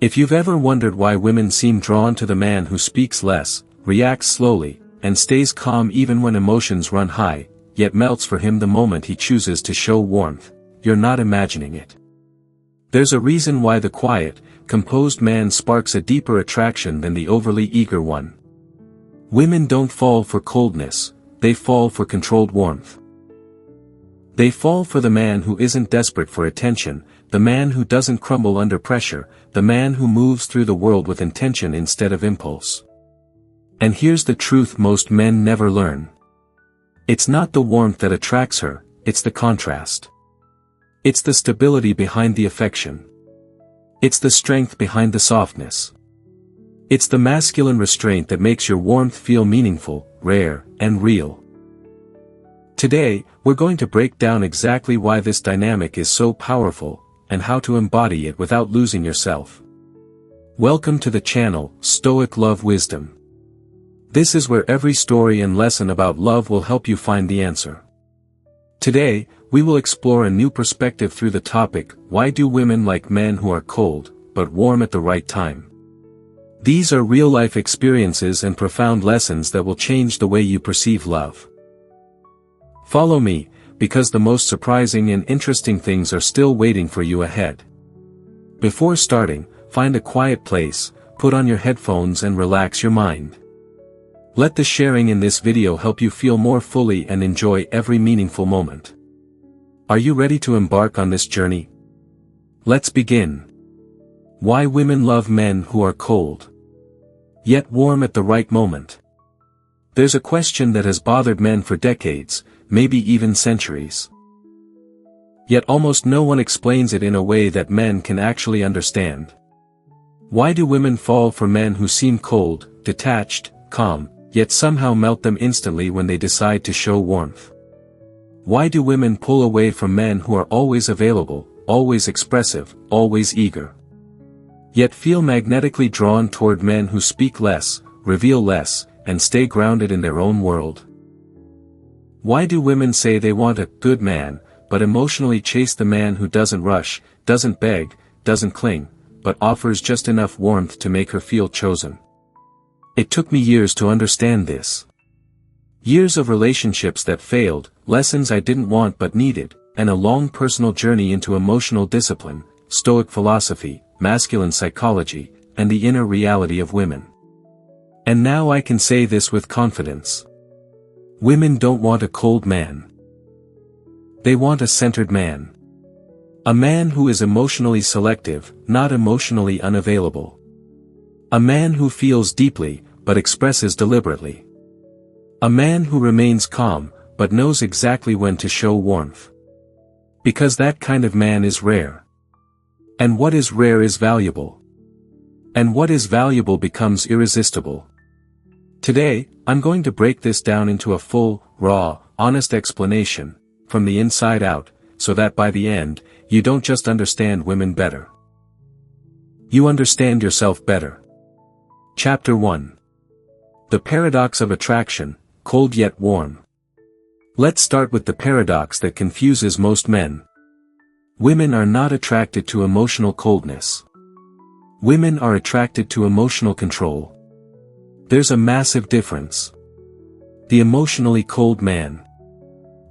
If you've ever wondered why women seem drawn to the man who speaks less, reacts slowly, and stays calm even when emotions run high, yet melts for him the moment he chooses to show warmth, you're not imagining it. There's a reason why the quiet, composed man sparks a deeper attraction than the overly eager one. Women don't fall for coldness, they fall for controlled warmth. They fall for the man who isn't desperate for attention, the man who doesn't crumble under pressure, the man who moves through the world with intention instead of impulse. And here's the truth most men never learn. It's not the warmth that attracts her, it's the contrast. It's the stability behind the affection. It's the strength behind the softness. It's the masculine restraint that makes your warmth feel meaningful, rare, and real. Today, we're going to break down exactly why this dynamic is so powerful, and how to embody it without losing yourself. Welcome to the channel, Stoic Love Wisdom. This is where every story and lesson about love will help you find the answer. Today, we will explore a new perspective through the topic, why do women like men who are cold, but warm at the right time? These are real-life experiences and profound lessons that will change the way you perceive love. Follow me, because the most surprising and interesting things are still waiting for you ahead. Before starting, find a quiet place, put on your headphones and relax your mind. Let the sharing in this video help you feel more fully and enjoy every meaningful moment. Are you ready to embark on this journey? Let's begin. Why women love men who are cold, yet warm at the right moment. There's a question that has bothered men for decades, maybe even centuries. Yet almost no one explains it in a way that men can actually understand. Why do women fall for men who seem cold, detached, calm, yet somehow melt them instantly when they decide to show warmth? Why do women pull away from men who are always available, always expressive, always eager, yet feel magnetically drawn toward men who speak less, reveal less, and stay grounded in their own world? Why do women say they want a good man, but emotionally chase the man who doesn't rush, doesn't beg, doesn't cling, but offers just enough warmth to make her feel chosen? It took me years to understand this. Years of relationships that failed, lessons I didn't want but needed, and a long personal journey into emotional discipline, Stoic philosophy, masculine psychology, and the inner reality of women. And now I can say this with confidence. Women don't want a cold man. They want a centered man. A man who is emotionally selective, not emotionally unavailable. A man who feels deeply, but expresses deliberately. A man who remains calm, but knows exactly when to show warmth. Because that kind of man is rare. And what is rare is valuable. And what is valuable becomes irresistible. Today, I'm going to break this down into a full, raw, honest explanation, from the inside out, so that by the end, you don't just understand women better. You understand yourself better. Chapter 1. The Paradox of Attraction, Cold Yet Warm. Let's start with the paradox that confuses most men. Women are not attracted to emotional coldness. Women are attracted to emotional control. There's a massive difference. The emotionally cold man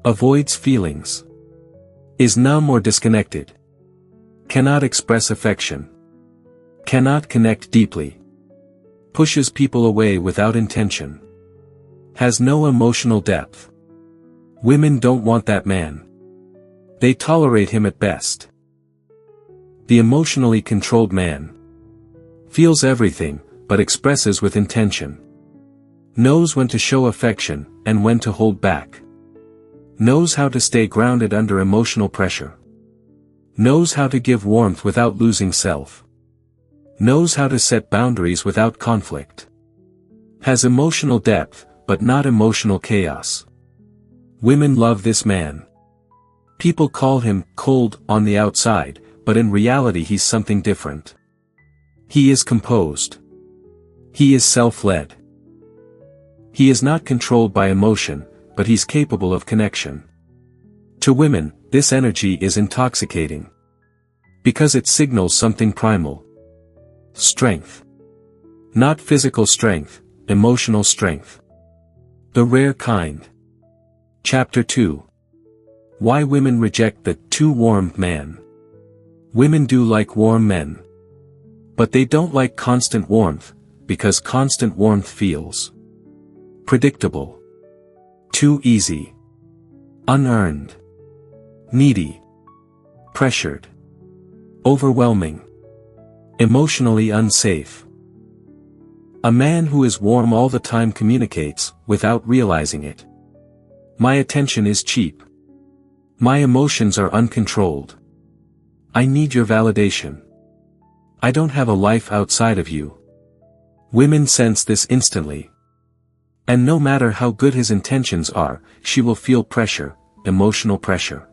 avoids feelings, is numb or disconnected, cannot express affection, cannot connect deeply, pushes people away without intention, has no emotional depth. Women don't want that man. They tolerate him at best. The emotionally controlled man feels everything, but expresses with intention. Knows when to show affection, and when to hold back. Knows how to stay grounded under emotional pressure. Knows how to give warmth without losing self. Knows how to set boundaries without conflict. Has emotional depth, but not emotional chaos. Women love this man. People call him cold on the outside, but in reality he's something different. He is composed. He is self-led. He is not controlled by emotion, but he's capable of connection. To women, this energy is intoxicating. Because it signals something primal. Strength. Not physical strength, emotional strength. The rare kind. Chapter 2. Why women reject the too warm man. Women do like warm men. But they don't like constant warmth, because constant warmth feels predictable. Too easy. Unearned. Needy. Pressured. Overwhelming. Emotionally unsafe. A man who is warm all the time communicates, without realizing it. My attention is cheap. My emotions are uncontrolled. I need your validation. I don't have a life outside of you. Women sense this instantly. And no matter how good his intentions are, she will feel pressure, emotional pressure.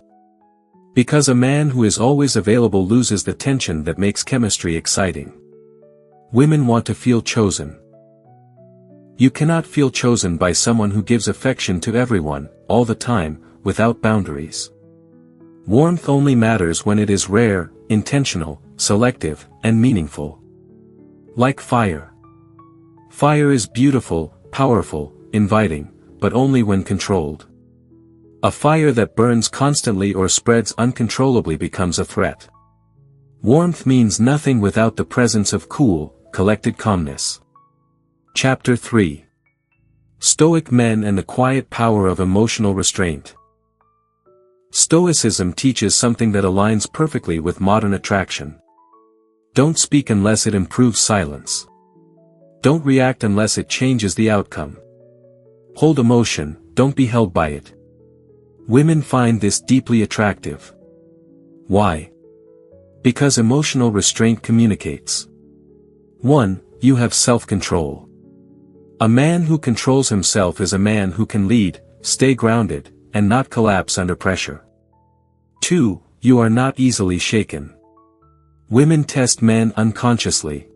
Because a man who is always available loses the tension that makes chemistry exciting. Women want to feel chosen. You cannot feel chosen by someone who gives affection to everyone, all the time, without boundaries. Warmth only matters when it is rare, intentional, selective, and meaningful. Like fire. Fire is beautiful, powerful, inviting, but only when controlled. A fire that burns constantly or spreads uncontrollably becomes a threat. Warmth means nothing without the presence of cool, collected calmness. Chapter 3. Stoic men and the quiet power of emotional restraint. Stoicism teaches something that aligns perfectly with modern attraction. Don't speak unless it improves silence. Don't react unless it changes the outcome. Hold emotion, don't be held by it. Women find this deeply attractive. Why? Because emotional restraint communicates. 1. You have self-control. A man who controls himself is a man who can lead, stay grounded, and not collapse under pressure. 2. You are not easily shaken. Women test men unconsciously.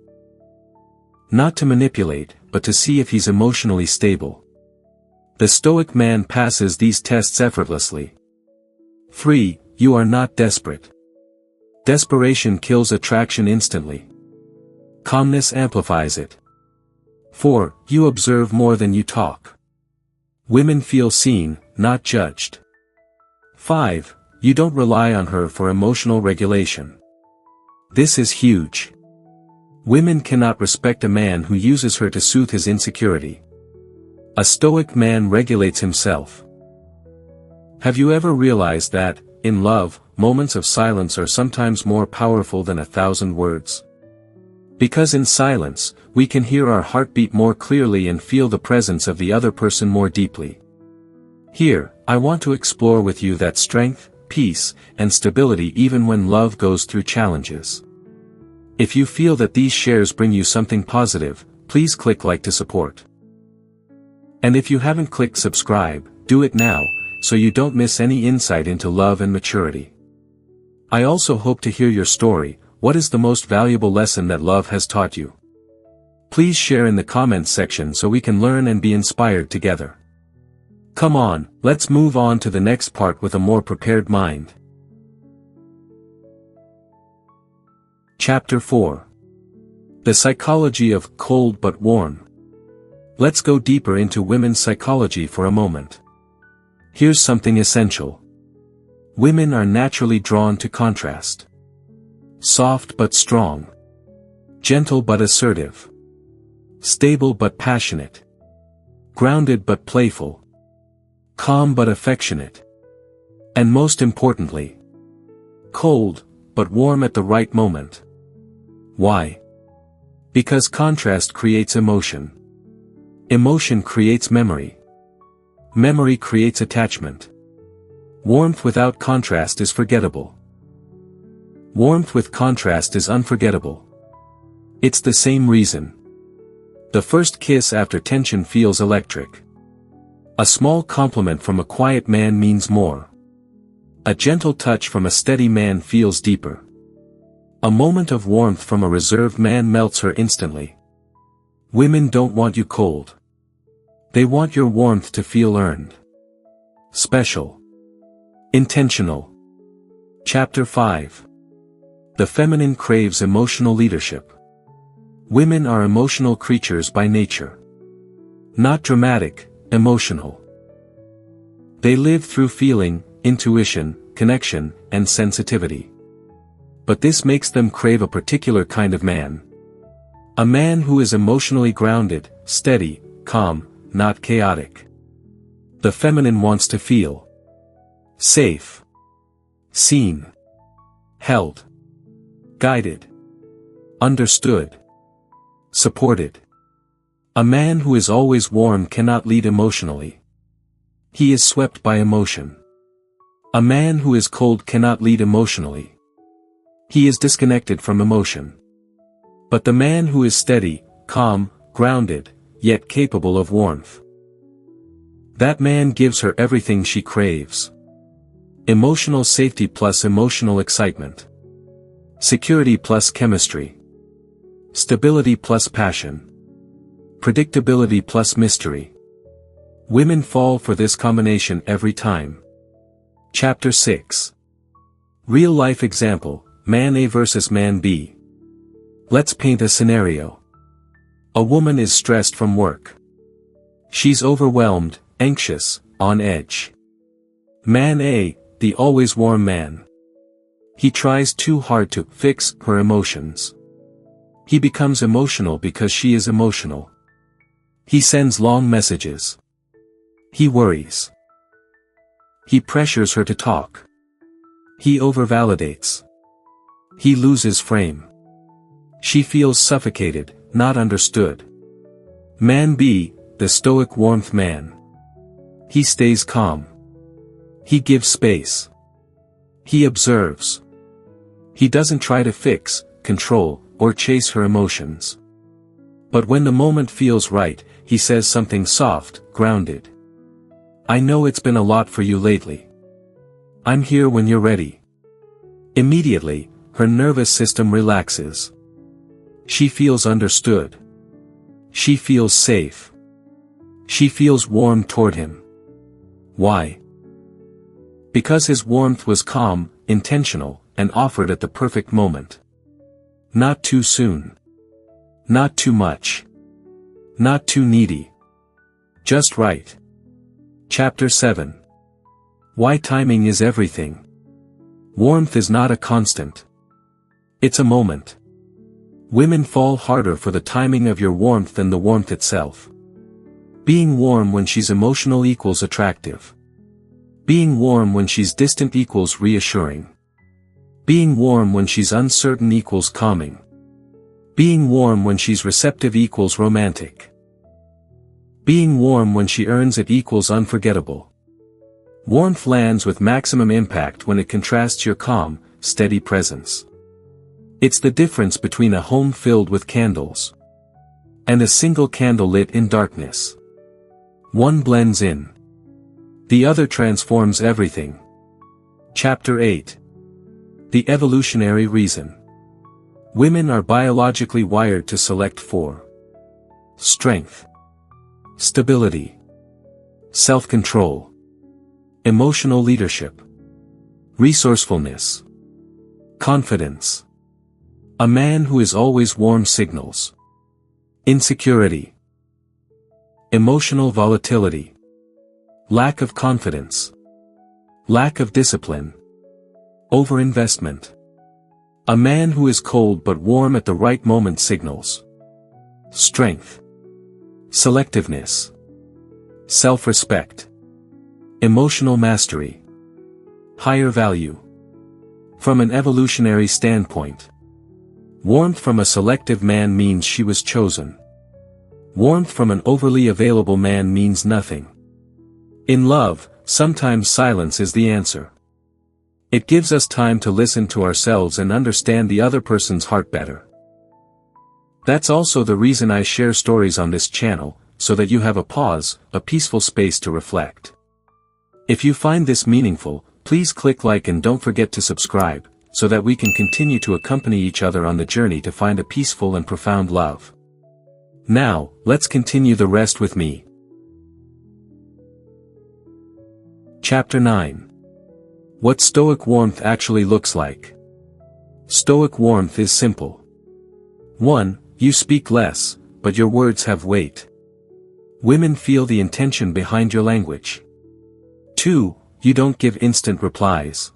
Not to manipulate, but to see if he's emotionally stable. The Stoic man passes these tests effortlessly. 3. You are not desperate. Desperation kills attraction instantly. Calmness amplifies it. 4. You observe more than you talk. Women feel seen, not judged. 5. You don't rely on her for emotional regulation. This is huge. Women cannot respect a man who uses her to soothe his insecurity. A Stoic man regulates himself. Have you ever realized that, in love, moments of silence are sometimes more powerful than 1,000 words? Because in silence, we can hear our heartbeat more clearly and feel the presence of the other person more deeply. Here, I want to explore with you that strength, peace, and stability even when love goes through challenges. If you feel that these shares bring you something positive, please click like to support. And if you haven't clicked subscribe, do it now, so you don't miss any insight into love and maturity. I also hope to hear your story. What is the most valuable lesson that love has taught you? Please share in the comments section so we can learn and be inspired together. Come on, let's move on to the next part with a more prepared mind. Chapter 4. The psychology of cold but warm. Let's go deeper into women's psychology for a moment. Here's something essential. Women are naturally drawn to contrast. Soft but strong. Gentle but assertive. Stable but passionate. Grounded but playful. Calm but affectionate. And most importantly, cold, but warm at the right moment. Why? Because contrast creates emotion. Emotion creates memory. Memory creates attachment. Warmth without contrast is forgettable. Warmth with contrast is unforgettable. It's the same reason. The first kiss after tension feels electric. A small compliment from a quiet man means more. A gentle touch from a steady man feels deeper. A moment of warmth from a reserved man melts her instantly. Women don't want you cold. They want your warmth to feel earned. Special. Intentional. Chapter 5. The feminine craves emotional leadership. Women are emotional creatures by nature. Not dramatic, emotional. They live through feeling, intuition, connection, and sensitivity. But this makes them crave a particular kind of man. A man who is emotionally grounded, steady, calm, not chaotic. The feminine wants to feel safe, seen, held, guided, understood, supported. A man who is always warm cannot lead emotionally. He is swept by emotion. A man who is cold cannot lead emotionally. He is disconnected from emotion. But the man who is steady, calm, grounded, yet capable of warmth. That man gives her everything she craves. Emotional safety plus emotional excitement. Security plus chemistry. Stability plus passion. Predictability plus mystery. Women fall for this combination every time. Chapter 6. Real life example, Man A versus Man B. Let's paint a scenario. A woman is stressed from work. She's overwhelmed, anxious, on edge. Man A, the always warm man. He tries too hard to fix her emotions. He becomes emotional because she is emotional. He sends long messages. He worries. He pressures her to talk. He overvalidates. He loses frame. She feels suffocated, not understood. Man B, the stoic warmth man. He stays calm. He gives space. He observes. He doesn't try to fix, control, or chase her emotions. But when the moment feels right, he says something soft, grounded. I know it's been a lot for you lately. I'm here when you're ready. Immediately, her nervous system relaxes. She feels understood. She feels safe. She feels warm toward him. Why? Because his warmth was calm, intentional, and offered at the perfect moment. Not too soon. Not too much. Not too needy. Just right. Chapter 7. Why timing is everything. Warmth is not a constant. It's a moment. Women fall harder for the timing of your warmth than the warmth itself. Being warm when she's emotional equals attractive. Being warm when she's distant equals reassuring. Being warm when she's uncertain equals calming. Being warm when she's receptive equals romantic. Being warm when she earns it equals unforgettable. Warmth lands with maximum impact when it contrasts your calm, steady presence. It's the difference between a home filled with candles and a single candle lit in darkness. One blends in. The other transforms everything. Chapter 8. The evolutionary reason. Women are biologically wired to select for strength, stability, self-control, emotional leadership, resourcefulness, confidence. A man who is always warm signals insecurity, emotional volatility, lack of confidence, lack of discipline, overinvestment. A man who is cold but warm at the right moment signals strength, selectiveness, self-respect, emotional mastery, higher value. From an evolutionary standpoint, warmth from a selective man means she was chosen. Warmth from an overly available man means nothing. In love, sometimes silence is the answer. It gives us time to listen to ourselves and understand the other person's heart better. That's also the reason I share stories on this channel, so that you have a pause, a peaceful space to reflect. If you find this meaningful, please click like and don't forget to subscribe, so that we can continue to accompany each other on the journey to find a peaceful and profound love. Now, let's continue the rest with me. Chapter 9. What Stoic warmth actually looks like. Stoic warmth is simple. 1. You speak less, but your words have weight. Women feel the intention behind your language. 2. You don't give instant replies.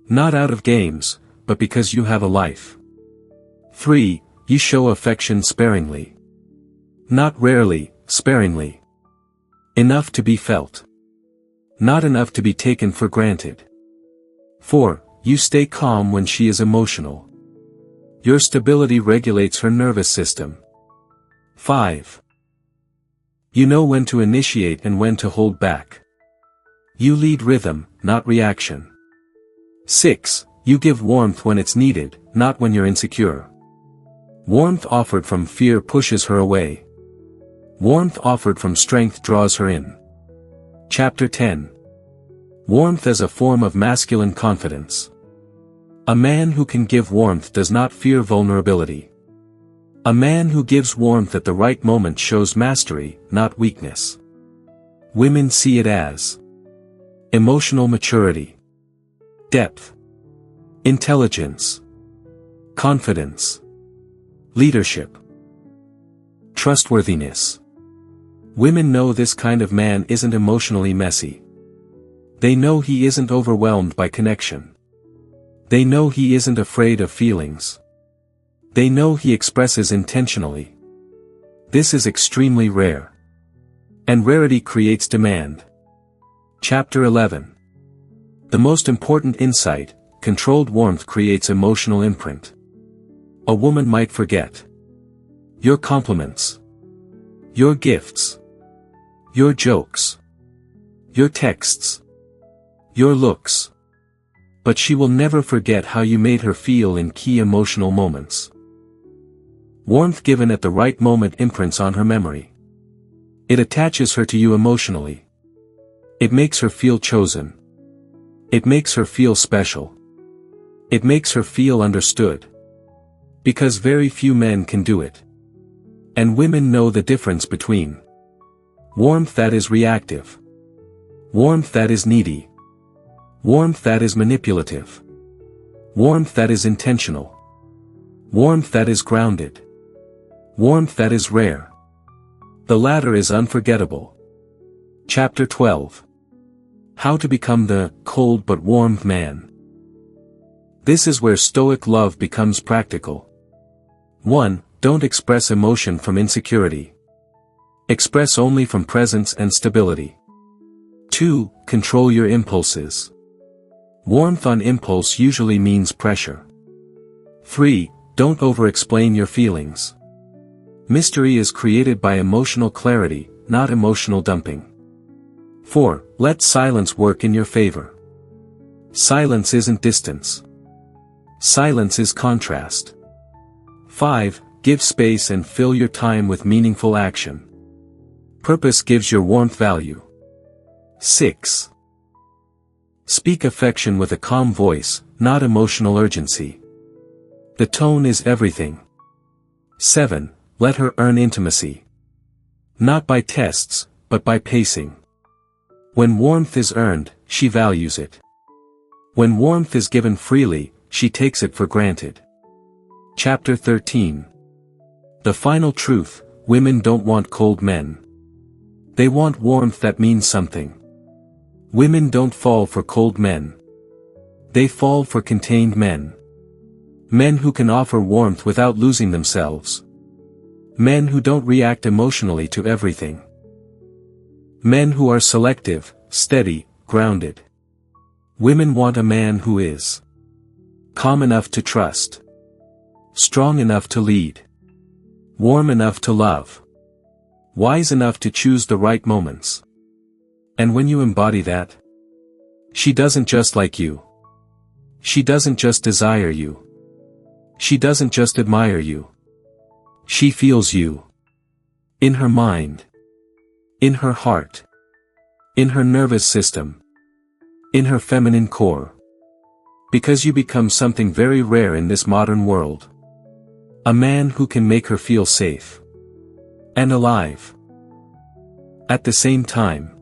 Not out of games, but because you have a life. 3. You show affection sparingly. Not rarely, sparingly. Enough to be felt. Not enough to be taken for granted. 4. You stay calm when she is emotional. Your stability regulates her nervous system. 5. You know when to initiate and when to hold back. You lead rhythm, not reaction. 6. You give warmth when it's needed, not when you're insecure. Warmth offered from fear pushes her away. Warmth offered from strength draws her in. Chapter 10. Warmth as a form of masculine confidence. A man who can give warmth does not fear vulnerability. A man who gives warmth at the right moment shows mastery, not weakness. Women see it as emotional maturity, depth, intelligence, confidence, leadership, trustworthiness. Women know this kind of man isn't emotionally messy. They know he isn't overwhelmed by connection. They know he isn't afraid of feelings. They know he expresses intentionally. This is extremely rare. And rarity creates demand. Chapter 11. The most important insight: controlled warmth creates emotional imprint. A woman might forget your compliments, your gifts, your jokes, your texts, your looks. But she will never forget how you made her feel in key emotional moments. Warmth given at the right moment imprints on her memory. It attaches her to you emotionally. It makes her feel chosen. It makes her feel special. It makes her feel understood. Because very few men can do it. And women know the difference between warmth that is reactive, warmth that is needy, warmth that is manipulative, warmth that is intentional, warmth that is grounded, warmth that is rare. The latter is unforgettable. Chapter 12. How to become the cold but warm man. This is where Stoic love becomes practical. 1. Don't express emotion from insecurity. Express only from presence and stability. 2. Control your impulses. Warmth on impulse usually means pressure. 3. Don't over-explain your feelings. Mystery is created by emotional clarity, not emotional dumping. 4. Let silence work in your favor. Silence isn't distance. Silence is contrast. 5. Give space and fill your time with meaningful action. Purpose gives your warmth value. 6. Speak affection with a calm voice, not emotional urgency. The tone is everything. 7. Let her earn intimacy. Not by tests, but by pacing. When warmth is earned, she values it. When warmth is given freely, she takes it for granted. Chapter 13. The final truth: women don't want cold men. They want warmth that means something. Women don't fall for cold men. They fall for contained men. Men who can offer warmth without losing themselves. Men who don't react emotionally to everything. Men who are selective, steady, grounded. Women want a man who is calm enough to trust, strong enough to lead, warm enough to love, wise enough to choose the right moments. And when you embody that, she doesn't just like you. She doesn't just desire you. She doesn't just admire you. She feels you. In her mind. In her heart. In her nervous system. In her feminine core. Because you become something very rare in this modern world. A man who can make her feel safe. And alive. At the same time.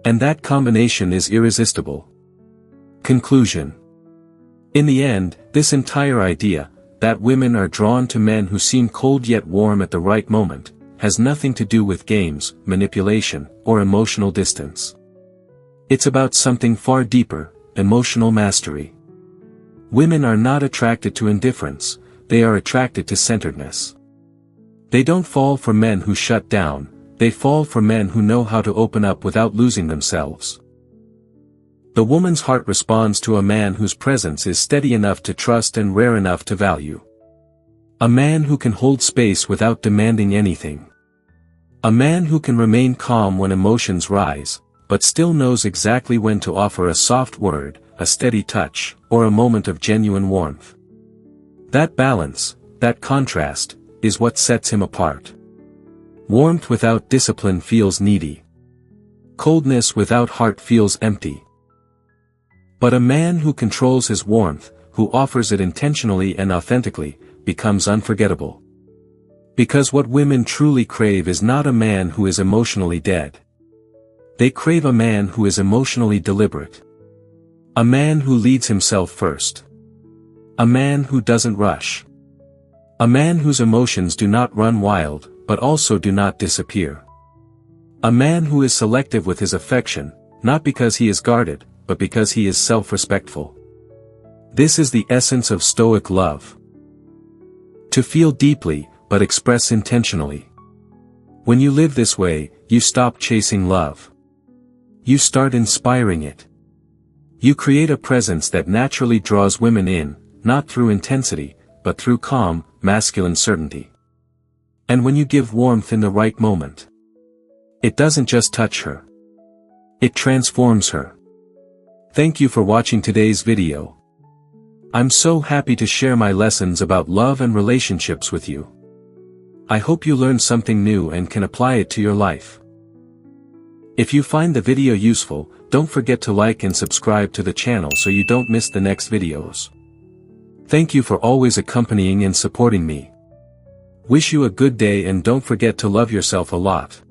And that combination is irresistible. Conclusion. In the end, this entire idea, that women are drawn to men who seem cold yet warm at the right moment, has nothing to do with games, manipulation, or emotional distance. It's about something far deeper, emotional mastery. Women are not attracted to indifference, they are attracted to centeredness. They don't fall for men who shut down, they fall for men who know how to open up without losing themselves. The woman's heart responds to a man whose presence is steady enough to trust and rare enough to value. A man who can hold space without demanding anything. A man who can remain calm when emotions rise, but still knows exactly when to offer a soft word, a steady touch, or a moment of genuine warmth. That balance, that contrast, is what sets him apart. Warmth without discipline feels needy. Coldness without heart feels empty. But a man who controls his warmth, who offers it intentionally and authentically, becomes unforgettable. Because what women truly crave is not a man who is emotionally dead. They crave a man who is emotionally deliberate. A man who leads himself first. A man who doesn't rush. A man whose emotions do not run wild, but also do not disappear. A man who is selective with his affection, not because he is guarded, but because he is self-respectful. This is the essence of Stoic love. To feel deeply, but express intentionally. When you live this way, you stop chasing love. You start inspiring it. You create a presence that naturally draws women in, not through intensity, but through calm, masculine certainty. And when you give warmth in the right moment, it doesn't just touch her. It transforms her. Thank you for watching today's video. I'm so happy to share my lessons about love and relationships with you. I hope you learned something new and can apply it to your life. If you find the video useful, don't forget to like and subscribe to the channel so you don't miss the next videos. Thank you for always accompanying and supporting me. Wish you a good day and don't forget to love yourself a lot.